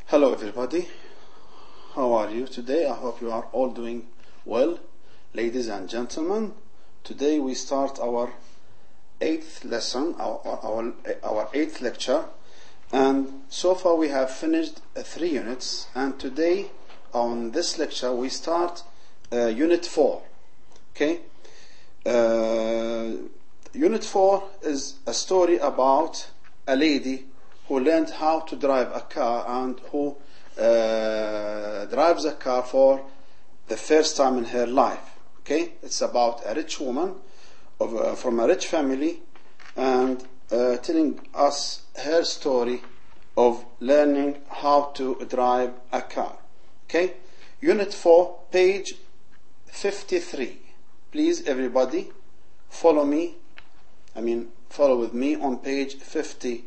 Hello everybody, how are you today? I hope you are all doing well. Ladies and gentlemen, today we start our 8th lesson, our 8th lecture, and so far we have finished 3 units, and today on this lecture we start unit 4. Okay, unit 4 is a story about a lady who learned how to drive a car and who drives a car for the first time in her life. Okay, it's about a rich woman from a rich family and telling us her story of learning how to drive a car. Okay, unit 4, page 53. Please everybody follow with me on page 53.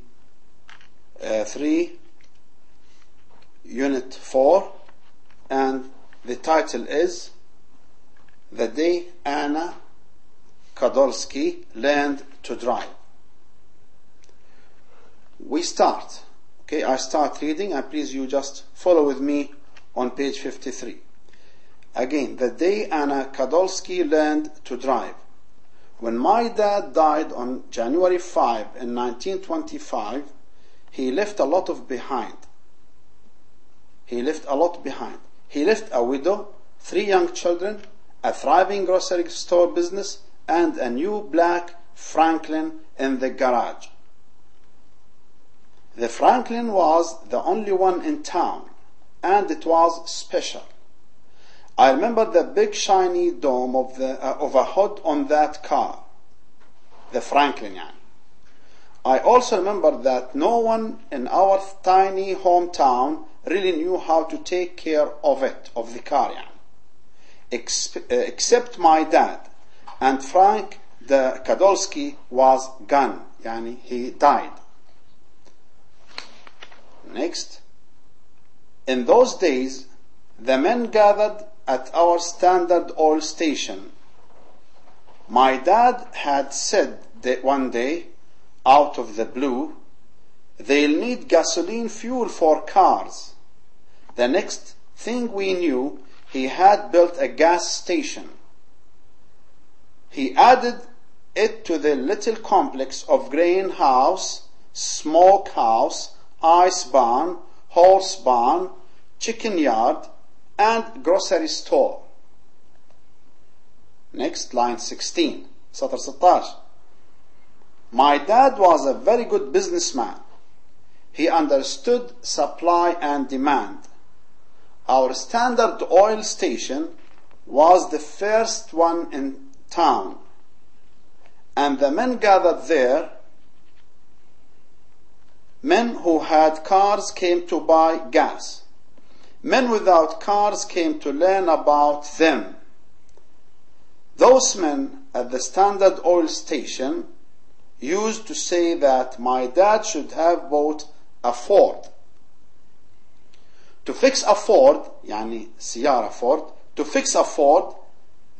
3, unit 4, and the title is The Day Anna Kadolsky Learned to Drive. We start. Okay, I start reading, and please you just follow with me on page 53. Again, the day Anna Kadolsky learned to drive. When my dad died on January 5 in 1925, he left a lot behind. He left a widow, 3 young children, a thriving grocery store business, and a new black Franklin in the garage. The Franklin was the only one in town, and it was special. I remember the big shiny dome of a hood on that car, the Franklin. I also remember that no one in our tiny hometown really knew how to take care of the car, except my dad. And Frank the Kadolsky was gone, he died. Next, in those days, the men gathered at our Standard Oil station. My dad had said that one day, out of the blue, they'll need gasoline fuel for cars. The next thing we knew, he had built a gas station. He added it to the little complex of grain house, smoke house, ice barn, horse barn, chicken yard, and grocery store. Next, line 16, سطر 16. My dad was a very good businessman. He understood supply and demand. Our Standard Oil station was the first one in town, and the men gathered there. Men who had cars came to buy gas. Men without cars came to learn about them. Those men at the Standard Oil station used to say that my dad should have bought a Ford. To fix a Ford, سيارة Ford, to fix a Ford,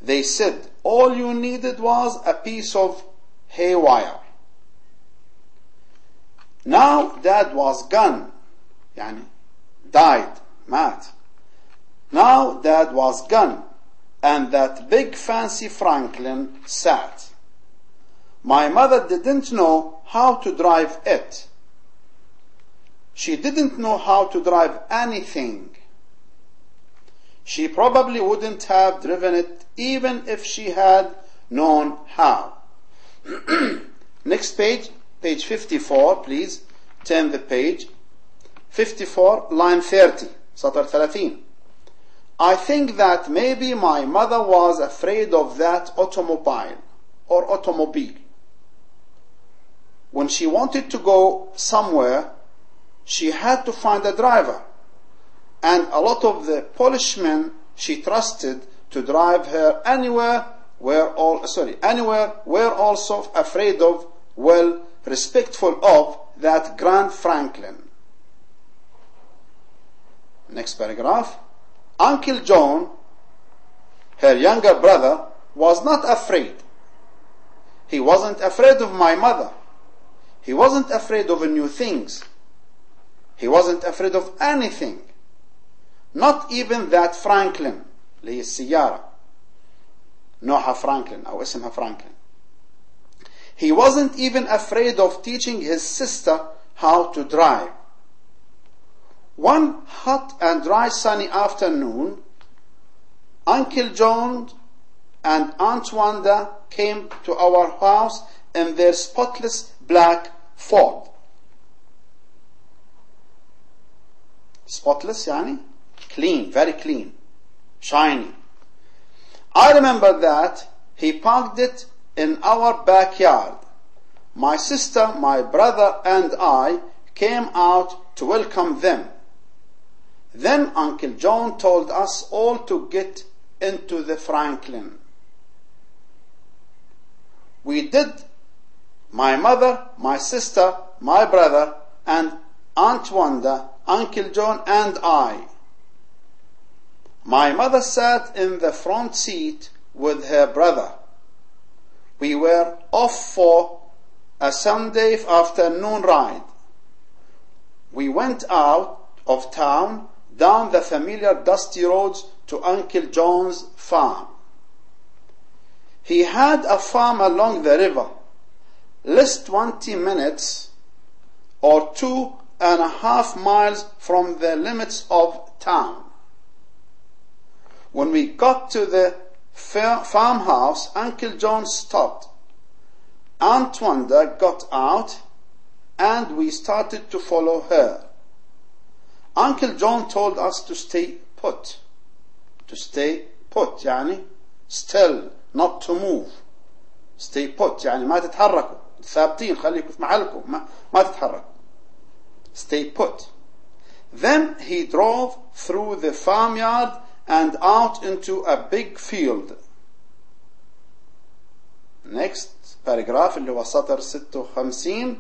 they said all you needed was a piece of hay wire. Now dad was gone, died, مات. Now dad was gone, and that big fancy Franklin sat. My mother didn't know how to drive it. She didn't know how to drive anything. She probably wouldn't have driven it even if she had known how. Next page, page 54, please. Turn the page. 54, line 30, سطر 30. I think that maybe my mother was afraid of that automobile. When she wanted to go somewhere, she had to find a driver, and a lot of the Polishmen she trusted to drive her anywhere were also afraid of, respectful of that Grand Franklin. Next paragraph. Uncle John, her younger brother, was not afraid. He wasn't afraid of my mother. He wasn't afraid of new things. He wasn't afraid of anything. Not even that Franklin اللي هي السيارة نوعها فرانكلين أو اسمها فرانكلين. He wasn't even afraid of teaching his sister how to drive. One hot and dry sunny afternoon, Uncle John and Aunt Wanda came to our house in their spotless black Ford. Spotless يعني clean, very clean, shiny. I remember that he parked it in our backyard. My sister, my brother, and I came out to welcome them. Then Uncle John told us all to get into the Franklin. We did. My mother, my sister, my brother, and Aunt Wanda, Uncle John, and I. My mother sat in the front seat with her brother. We were off for a Sunday afternoon ride. We went out of town down the familiar dusty roads to Uncle John's farm. He had a farm along the river, less 20 minutes or 2.5 miles from the limits of town. When we got to the farmhouse, Uncle John stopped. Aunt Wanda got out and we started to follow her. Uncle John told us to stay put. To stay put يعني still, not to move. Stay put يعني ما تتحركوا, ثابتين, خليكم في محلكم, ما تتحركوا. Stay put. Then he drove through the farmyard and out into a big field. Next paragraph اللي هو سطر 56.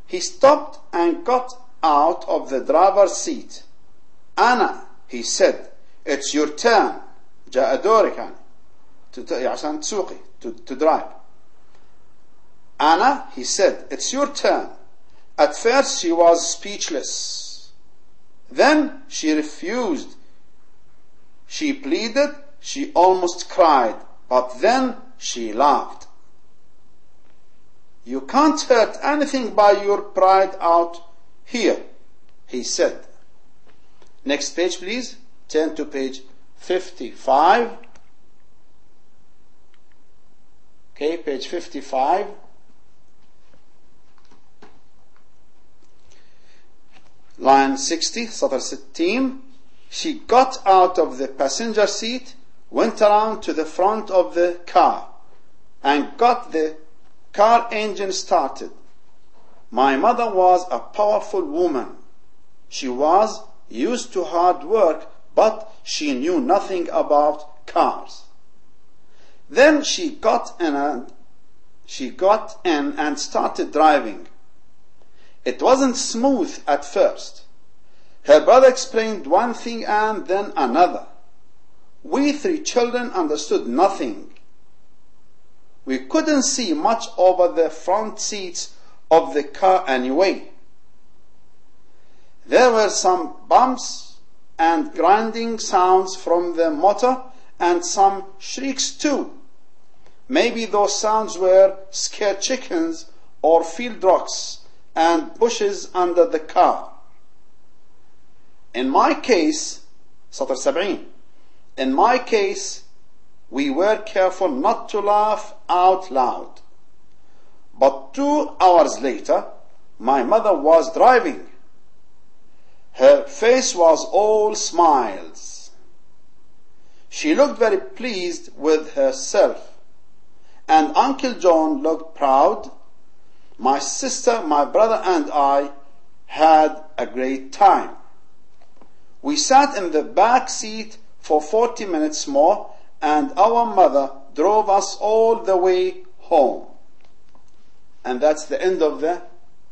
He stopped and got out of the driver's seat. Anna, he said, it's your turn. جاء دورك يعني عشان تسوقي, to drive. Anna, he said, it's your turn. At first she was speechless. Then she refused. She pleaded, she almost cried, but then she laughed. You can't hurt anything by your pride out here, he said. Next page, please. Turn to page 55. Okay, page 55. Line 60, سطر 60. She got out of the passenger seat, went around to the front of the car, and got the car engine started. My mother was a powerful woman. She was used to hard work, but she knew nothing about cars. Then she got in and started driving. It wasn't smooth at first. Her brother explained one thing and then another. We 3 children understood nothing. We couldn't see much over the front seats of the car anyway. There were some bumps and grinding sounds from the motor and some shrieks too. Maybe those sounds were scared chickens or field rocks and bushes under the car. In my case, سطر 70. In my case, we were careful not to laugh out loud. But 2 hours later, my mother was driving. Her face was all smiles. She looked very pleased with herself. And Uncle John looked proud. My sister, my brother, and I had a great time. We sat in the back seat for 40 minutes more, and our mother drove us all the way home. And that's the end of the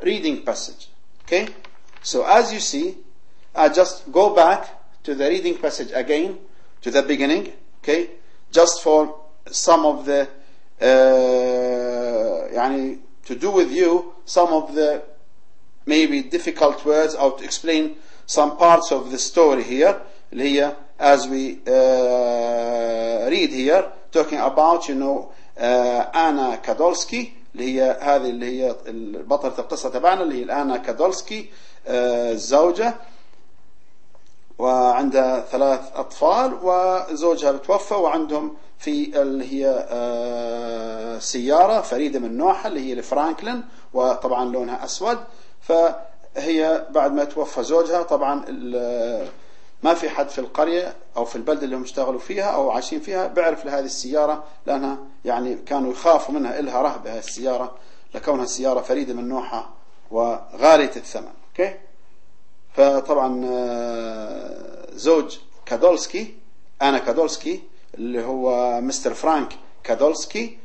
reading passage. Okay? So as you see, I just go back to the reading passage again, to the beginning, okay? Just for some of the, to do with you some of the maybe difficult words or to explain some parts of the story here اللي هي as we read here talking about أنا كادولسكي اللي هي هذه اللي هي بطلة القصة تبعنا اللي هي أنا كادولسكي الزوجة وعندها 3 أطفال وزوجها بتوفى وعندهم في اللي هي سيارة فريدة من نوعها اللي هي لفرانكلين وطبعا لونها أسود. فهي بعد ما توفى زوجها طبعا ما في حد في القرية أو في البلدة اللي هم اشتغلوا فيها أو عايشين فيها بيعرف لهذه السيارة لأنها يعني كانوا يخافوا منها إلها رهبة هذه السيارة لكونها سيارة فريدة من نوعها وغالية الثمن. أوكي. فطبعا زوج كادولسكي أنا كادولسكي اللي هو مستر فرانك كادولسكي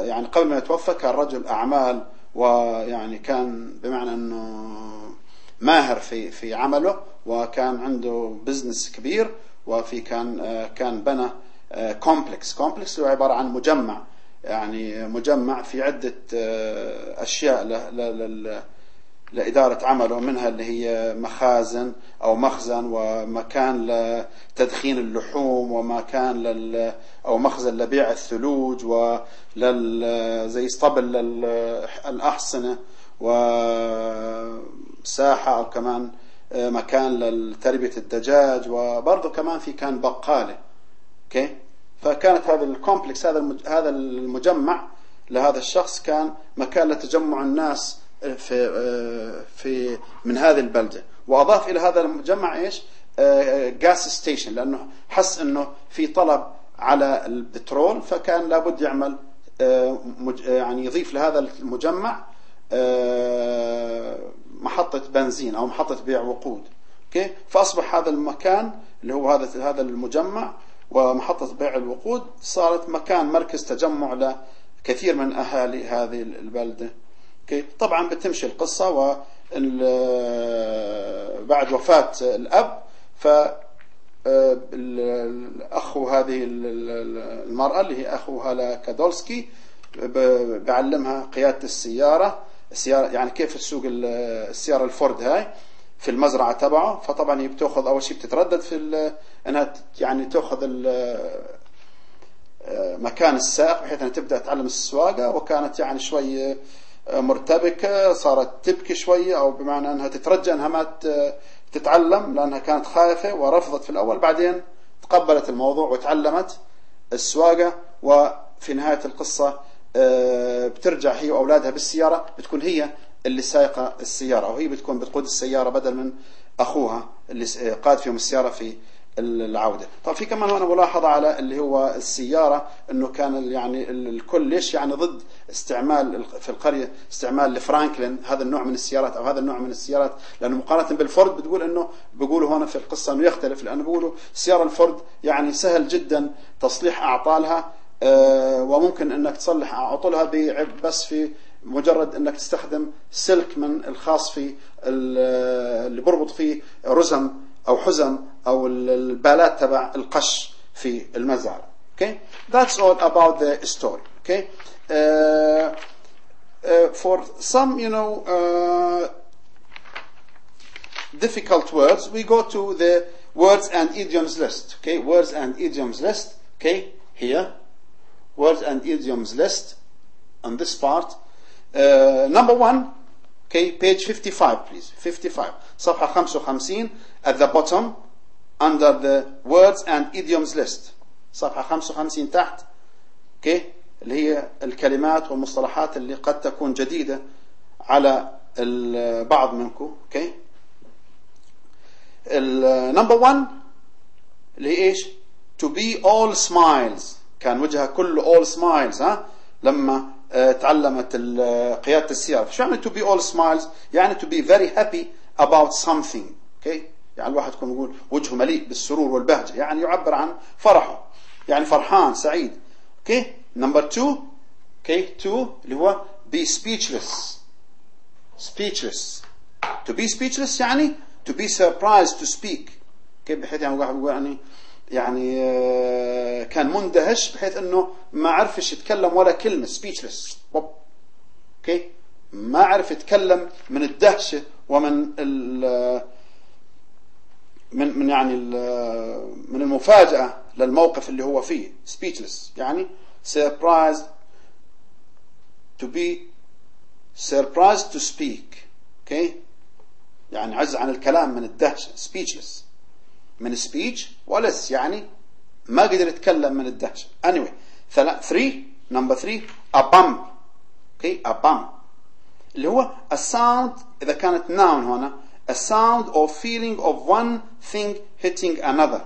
يعني قبل ما يتوفى كان رجل أعمال ويعني كان بمعنى أنه ماهر في عمله وكان عنده بزنس كبير وفي كان بنى كومبلكس هو عبارة عن مجمع يعني مجمع في عدة أشياء لإدارة عمله منها اللي هي مخازن أو مخزن ومكان لتدخين اللحوم ومكان أو مخزن لبيع الثلوج زي اسطبل للأحصنة وساحة أو كمان مكان لتربية الدجاج وبرضه كمان كان بقالة. اوكي. فكانت هذا الكومبلكس هذا المجمع لهذا الشخص كان مكان لتجمع الناس في من هذه البلدة. وأضاف إلى هذا المجمع إيش جاس ستيشن لأنه حس إنه في طلب على البترول فكان لابد يعمل يعني يضيف لهذا المجمع محطة بنزين أو محطة بيع وقود. اوكي. فأصبح هذا المكان اللي هو هذا المجمع ومحطة بيع الوقود صارت مكان مركز تجمع لكثير من أهالي هذه البلدة. اوكي. طبعا بتمشي القصة بعد وفاة الأب أخو هذه المرأة اللي هي أخوها لكادولسكي بعلمها قيادة السيارة يعني كيف تسوق السيارة الفورد هاي في المزرعة تبعه. فطبعا هي بتاخذ أول شيء بتتردد في أنها يعني تأخذ مكان السائق بحيث أنها تبدأ تعلم السواقة وكانت يعني شوي مرتبكة صارت تبكي شوية أو بمعنى أنها تترجى أنها ما تتعلم لأنها كانت خايفة ورفضت في الأول بعدين تقبلت الموضوع وتعلمت السواقة. وفي نهاية القصة بترجع هي وأولادها بالسيارة بتكون هي اللي سايقة السيارة أو هي بتكون بتقود السيارة بدل من أخوها اللي قاد فيهم السيارة في العودة. طبعا في كمان هنا ملاحظة على اللي هو السيارة انه كان يعني الكل ليش يعني ضد استعمال في القرية استعمال لفرانكلين هذا النوع من السيارات او هذا النوع من السيارات لانه مقارنة بالفورد بيقولوا هنا في القصة انه يختلف لانه بيقولوا السيارة الفورد يعني سهل جدا تصليح اعطالها وممكن انك تصلح اعطالها بس في مجرد انك تستخدم سلك من الخاص في اللي بربط فيه رزم او حزم او البالات تبع القش في المزارع. Okay, that's all about the story. Okay, for some difficult words we go to the words and idioms list. Okay, words and idioms list. Okay, here words and idioms list on this part. Number 1. Okay, page 55 please. 55 صفحة 55 at the bottom under the words and idioms list. صفحة 55 تحت. Okay, اللي هي الكلمات والمصطلحات اللي قد تكون جديدة على البعض منكم. Okay, number 1 اللي هي ايش؟ to be all smiles. كان وجهها كله all smiles لما تعلمت قيادة السيارة. شو يعني to be all smiles؟ يعني to be very happy about something. Okay, يعني الواحد يكون يقول وجهه مليء بالسرور والبهجة يعني يعبر عن فرحه يعني فرحان سعيد. Okay, number 2. Okay, 2 اللي هو be speechless. speechless. to be speechless يعني to be surprised to speak. Okay, بحيث يعني واحد يقول يعني كان مندهش بحيث انه ما عرفش يتكلم ولا كلمة speechless. Okay, ما عرف يتكلم من الدهشة ومن من يعني من المفاجأة للموقف اللي هو فيه. speechless يعني surprised to speak. اوكي يعني عجز عن الكلام من الدهشة. speechless من speech ولس يعني ما قدر يتكلم من الدهشة. anyway 3 number 3 a bump. اوكي a bump اللي هو a sound إذا كانت noun هنا a sound or feeling of one thing hitting another.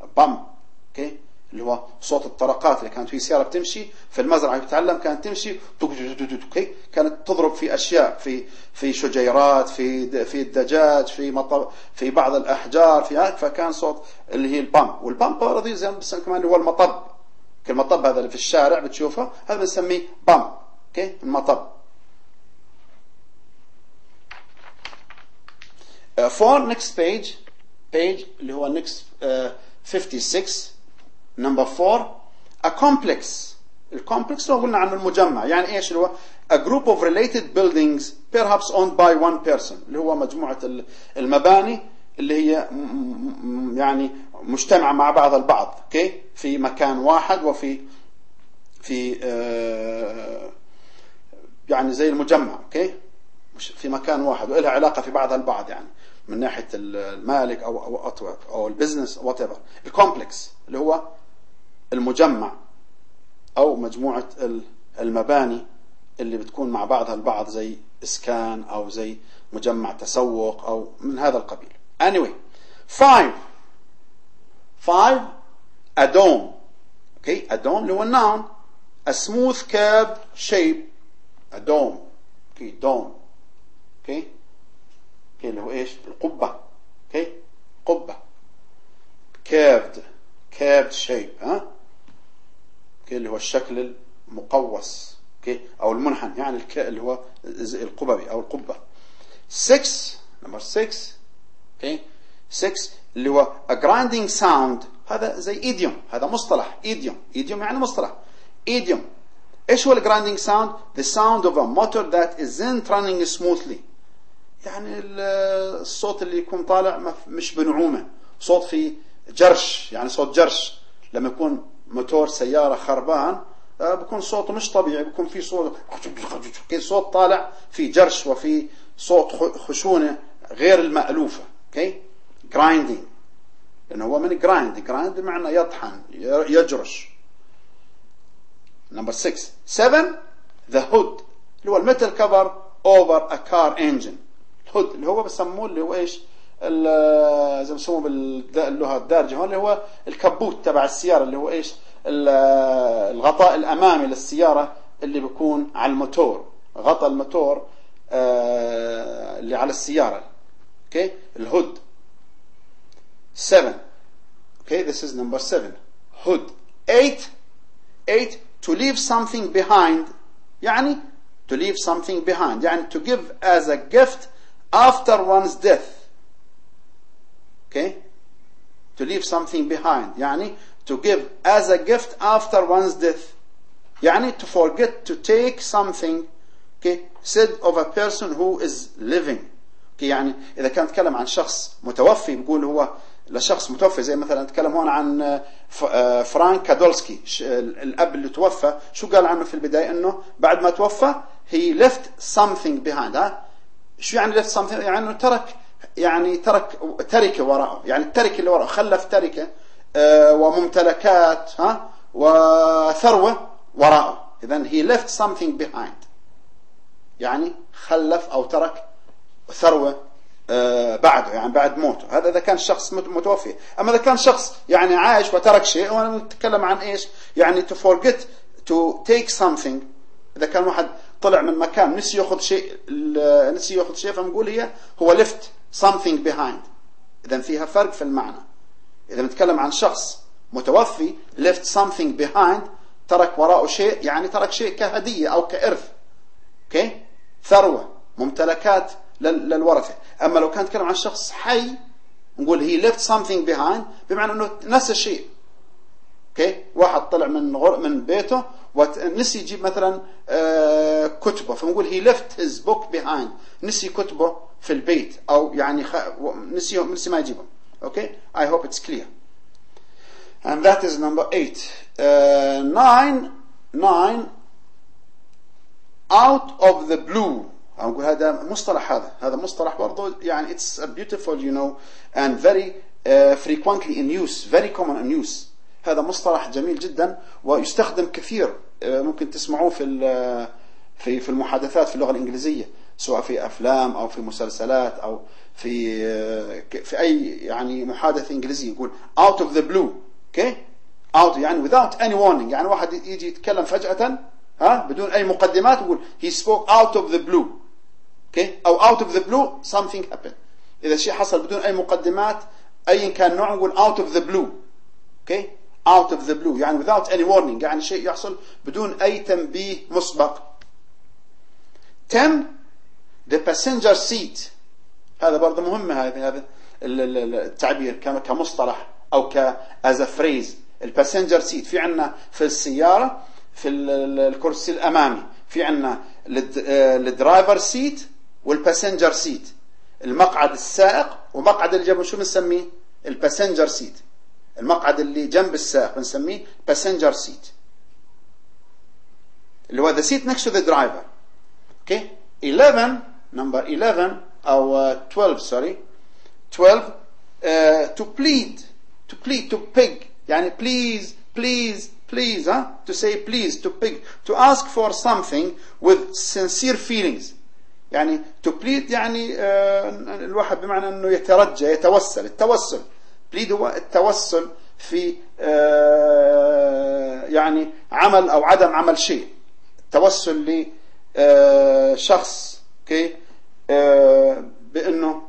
a bump. اوكي اللي هو صوت الطرقات اللي كانت في سيارة بتمشي في المزرعة بتتعلم كانت تمشي اوكي كانت تضرب في أشياء في شجيرات في الدجاج في بعض الأحجار في هيك فكان صوت اللي هي البامب. والبامب برضه زي كمان اللي هو المطب. المطب هذا اللي في الشارع بتشوفه هذا بنسميه بامب. اوكي المطب. 4 next page اللي هو next 56 number 4 a complex. الكومبلكس لو قلنا عنه المجمع يعني ايش اللي هو a group of related buildings perhaps owned by one person اللي هو مجموعة المباني اللي هي يعني مجتمعة مع بعض البعض. اوكي في مكان واحد وفي يعني زي المجمع. اوكي في مكان واحد وإلها علاقة في بعضها البعض يعني من ناحية المالك أو البزنس أو whatever. الكومبلكس اللي هو المجمع أو مجموعة المباني اللي بتكون مع بعضها البعض زي إسكان أو زي مجمع تسوق أو من هذا القبيل. anyway 5 a dome. okay a dome اللي هو noun a smooth curved shape. a dome. okay dome. okay اللي هو ايش القبة. اوكي قبة curved shape ها. اوكي اللي هو الشكل المقوس. اوكي او المنحنى يعني اللي هو القببي او القبة. 6 number 6 اوكي 6 اللي هو a grinding sound. هذا زي idiom. هذا مصطلح idiom يعني مصطلح idiom. ايش هو الجرايندينج ساوند؟ the sound of a motor that isn't running smoothly. يعني الصوت اللي يكون طالع مش بنعومة صوت في جرش يعني صوت جرش. لما يكون موتور سيارة خربان بيكون صوته مش طبيعي بيكون في صوت طالع في جرش وفي صوت خشونة غير المألوفة. اوكي grinding لأنه هو من grind بمعنى يطحن يجرش. number 7 the hood اللي هو الميتال كفر over a car engine. الهود اللي هو بسموه اللي هو ايش زي ما بسموه باللغة الدارجة هون اللي هو الكبوت تبع السيارة اللي هو ايش الغطاء الأمامي للسيارة اللي بيكون على الموتور. غطاء الموتور اللي على السيارة. اوكي الهود 7. okay this is number 7 hood. 8 to leave something behind يعني to leave something behind يعني to give as a gift after one's death. okay to leave something behind يعني to give as a gift after one's death يعني to forget to take something okay said of a person who is living. okay يعني إذا كان نتكلم عن شخص متوفي بيقول هو لشخص متوفي زي مثلا نتكلم هون عن فرانك كادولسكي الأب اللي توفى شو قال عنه في البداية إنه بعد ما توفى he left something behind. شو يعني left something يعني إنه ترك تركة وراءه يعني التركة اللي وراءه خلف تركة وممتلكات وثروة وراءه. إذن he left something behind يعني خلف أو ترك ثروة بعده يعني بعد موته. هذا إذا كان شخص متوفي. أما إذا كان شخص يعني عايش وترك شيء وأنا نتكلم عن إيش يعني to forget to take something. إذا كان واحد طلع من مكان نسي يأخذ شيء فنقول هو left something behind. إذا فيها فرق في المعنى. إذا نتكلم عن شخص متوفي left something behind ترك وراءه شيء يعني ترك شيء كهدية أو كإرث. okay ثروة ممتلكات للورثة. أما لو كان نتكلم عن شخص حي نقول he left something behind بمعنى أنه نسى شيء. okay واحد طلع من بيته نسي يجيب مثلا كتبه، فنقول he left his book behind، نسي كتبه في البيت، أو يعني نسي ما يجيبهم. Okay, I hope it's clear. And that is number 8. 9 out of the blue. أقول هذا مصطلح، هذا مصطلح برضو يعني it's a beautiful and very frequently in use, very common in use. هذا مصطلح جميل جدا ويستخدم كثير، ممكن تسمعوه في المحادثات في اللغة الإنجليزية، سواء في أفلام أو في مسلسلات أو في أي يعني محادثة إنجليزية. يقول out of the blue. Okay, out يعني without any warning، يعني واحد يجي يتكلم فجأة بدون أي مقدمات، يقول he spoke out of the blue. Okay, أو out of the blue something happened. إذا شيء حصل بدون أي مقدمات أي كان نوع، نقول out of the blue. Okay, out of the blue يعني without any warning، يعني شيء يحصل بدون أي تنبيه مسبق. 10 the passenger seat. هذا برضه مهم، هذا التعبير كمصطلح أو as a phrase. الباسنجر سيت في عنا في السيارة في الكرسي الأمامي، في عنا الدرايفر سيت والباسنجر سيت، المقعد السائق ومقعد اللي جنبه شو بنسميه؟ الباسنجر سيت. المقعد اللي جنب السائق بنسميه باسنجر سيت، اللي هو the seat next to the driver. Okay, 11 number 11 أو 12 sorry 12 to plead to beg، يعني please to say please, to beg, to ask for something with sincere feelings. يعني to plead يعني الواحد بمعنى انه يترجى يتوسل. التوسل plead هو التوسل في يعني عمل او عدم عمل شيء. التوسل لشخص بانه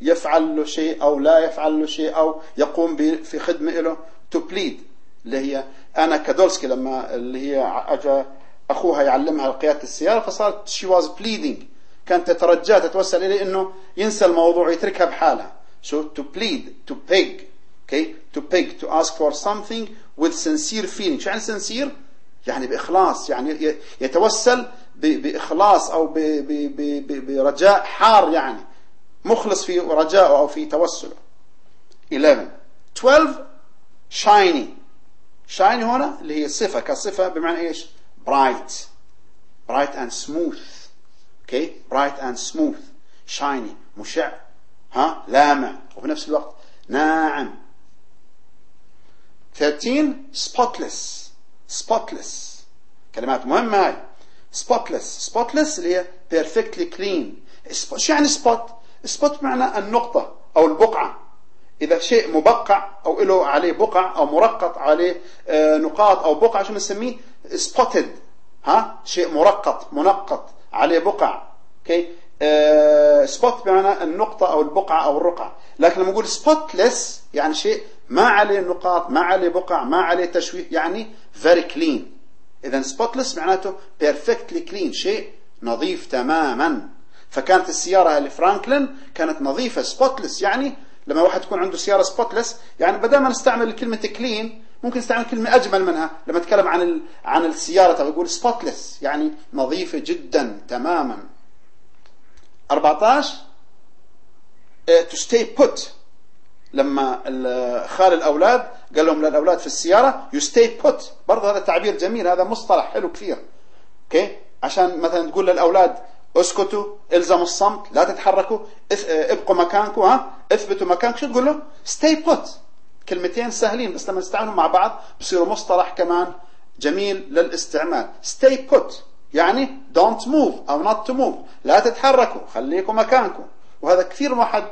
يفعل له شيء او لا يفعل له شيء او يقوم في خدمه له. to plead اللي هي انا كادولسكي لما اللي هي اجى اخوها يعلمها قياده السياره، فصارت she was pleading، كانت تترجى تتوسل اليه انه ينسى الموضوع ويتركها بحالها. so to plead to beg. Okay, to beg to ask for something with sincere feeling. شو يعني sincere؟ يعني باخلاص، يعني يتوسل باخلاص او برجاء حار، يعني مخلص في رجائه او في توسله. 11 12 shiny. shiny هنا اللي هي صفة كصفة بمعنى ايش؟ bright and smooth. okay, bright and smooth shiny مشع لامع وفي نفس الوقت ناعم. 13 spotless كلمات مهمة هاي. spotless اللي هي perfectly clean. شو يعني spot معنى النقطة أو البقعة. إذا شيء مبقع أو له عليه بقع أو مرقط عليه نقاط أو بقع شو بنسميه؟ spotted. شيء مرقط منقط عليه بقع. okay. spot بمعنى النقطة أو البقعة أو الرقعة. لكن لما نقول spotless يعني شيء ما عليه نقاط ما عليه بقع ما عليه تشويه، يعني very clean. إذا spotless معناته perfectly clean، شيء نظيف تماما. فكانت السيارة لفرانكلين كانت نظيفة spotless. يعني لما واحد يكون عنده سيارة spotless يعني بدل ما نستعمل كلمة clean ممكن نستعمل كلمة أجمل منها. لما نتكلم عن السيارة طب يقول spotless يعني نظيفة جدا تماما. 14 to stay put. لما خال الأولاد قال لهم للأولاد في السيارة you stay put، برضه هذا تعبير جميل، هذا مصطلح حلو كثير. اوكي، عشان مثلا تقول للأولاد اسكتوا الزموا الصمت لا تتحركوا ابقوا مكانكم اثبتوا مكانكم، شو تقول له؟ stay put. كلمتين سهلين بس لما نستعملهم مع بعض بصيروا مصطلح كمان جميل للاستعمال. stay put يعني don't move أو not to move، لا تتحركوا خليكم مكانكم. وهذا كثير واحد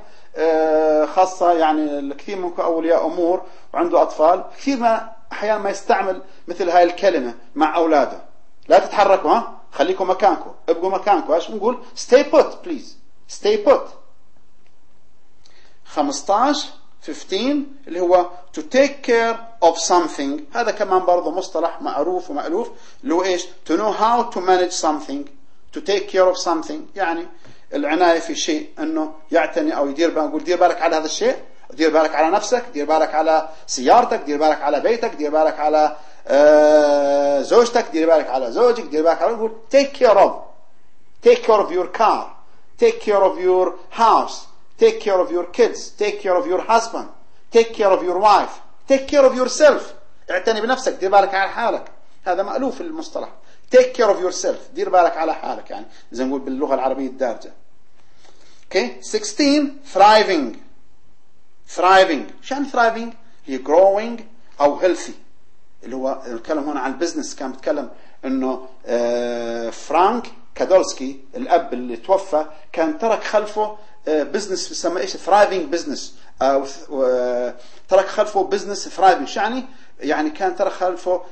خاصة يعني كثير منكم أولياء أمور وعنده أطفال كثير ما أحيانا ما يستعمل مثل هاي الكلمة مع أولاده. لا تتحركوا خليكم مكانكم ابقوا مكانكم. ايش بنقول؟ stay put please stay put. 15 اللي هو to take care of something. هذا كمان برضه مصطلح معروف ومألوف اللي هو ايش؟ to know how to manage something to take care of something، يعني العناية في شيء انه يعتني او يدير بالك. نقول دير بالك على هذا الشيء، دير بالك على نفسك، دير بالك على سيارتك، دير بالك على بيتك، دير بالك على زوجتك دير بالك على زوجك، دير بالك على، يقول take care of. Take care of your car, take care of your house, take care of your kids, take care of your husband, take care of your wife, take care of yourself. اعتني بنفسك، دير بالك على حالك. هذا مألوف المصطلح. take care of yourself، دير بالك على حالك، يعني زي نقول باللغة العربية الدارجة. Okay. 16 thriving. thriving شان thriving؟ هي growing أو healthy. اللي هو الكلام هنا عن البزنس، كان بيتكلم انه فرانك كادولسكي الاب اللي توفى كان ترك خلفه بزنس بيسمى ايش؟ ثرايفنج بزنس، او ترك خلفه بزنس ثرايفنج. يعني كان ترك خلفه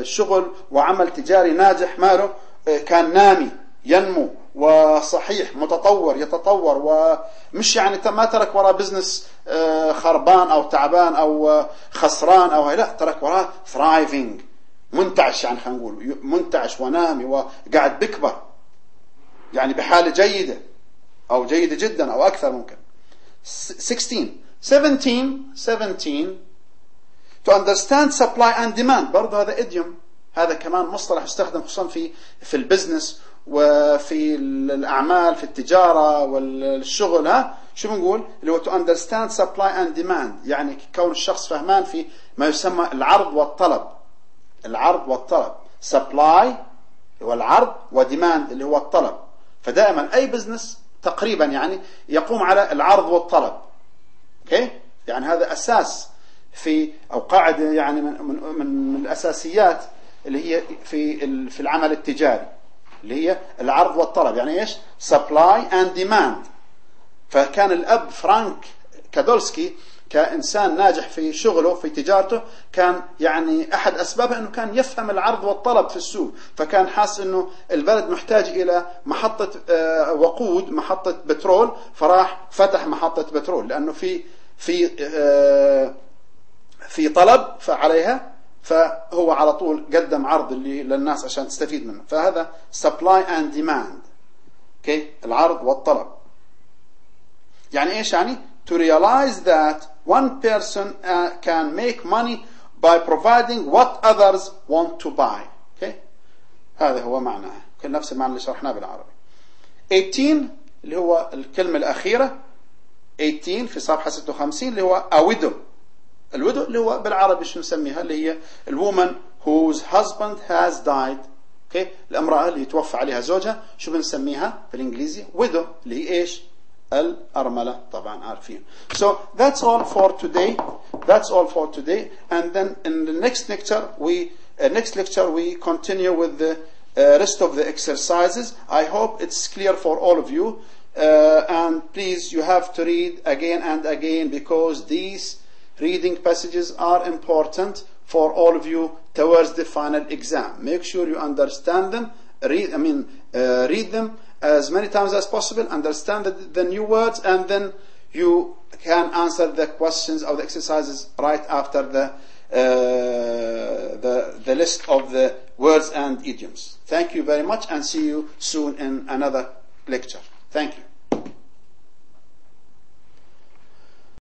شغل وعمل تجاري ناجح، ماله كان نامي ينمو وصحيح متطور يتطور، ومش يعني ما ترك وراء بزنس خربان او تعبان او خسران او لا، ترك وراء ثرايفنج، منتعش، يعني خلينا نقول منتعش ونامي وقاعد بكبر، يعني بحالة جيدة او جيدة جدا او اكثر ممكن. 17 to understand supply and demand. برضه هذا idiom، هذا كمان مصطلح يستخدم خصوصا في البزنس وفي الأعمال، في التجارة والشغل. ها شو بنقول؟ اللي هو to understand supply and demand، يعني كون الشخص فهمان في ما يسمى العرض والطلب. العرض والطلب، supply هو العرض، وديماند اللي هو الطلب. فدائما أي بزنس تقريبا يعني يقوم على العرض والطلب. اوكي، يعني هذا أساس في أو قاعدة يعني من الأساسيات اللي هي في العمل التجاري، اللي هي العرض والطلب. يعني ايش؟ supply and demand. فكان الاب فرانك كادولسكي كإنسان ناجح في شغله في تجارته، كان يعني أحد أسبابها أنه كان يفهم العرض والطلب في السوق. فكان حاس أنه البلد محتاج إلى محطة وقود، محطة بترول، فراح فتح محطة بترول، لأنه في طلب عليها، فهو على طول قدم عرض للناس عشان تستفيد منه. فهذا supply and demand. اوكي، العرض والطلب. يعني ايش يعني؟ to realize that one person can make money by providing what others want to buy. اوكي، هذا هو معناه، كل نفس المعنى اللي شرحناه بالعربي. 18 اللي هو الكلمة الأخيرة، 18 في صفحة 56 اللي هو a widow. الودو اللي هو بالعربي شو نسميها؟ اللي هي الwoman whose husband has died. اوكي، الامرأة اللي يتوفى عليها زوجها، شو بنسميها في الانجليزي؟ widow، اللي هي ايش؟ الأرملة، طبعا عارفين. So that's all for today. That's all for today. And then in the next lecture we continue with the rest of the exercises. I hope it's clear for all of you. And please, you have to read again and again, because these reading passages are important for all of you towards the final exam. Make sure you understand them. Read them as many times as possible, understand the new words, and then you can answer the questions of the exercises right after the list of the words and idioms. Thank you very much, and see you soon in another lecture. Thank you.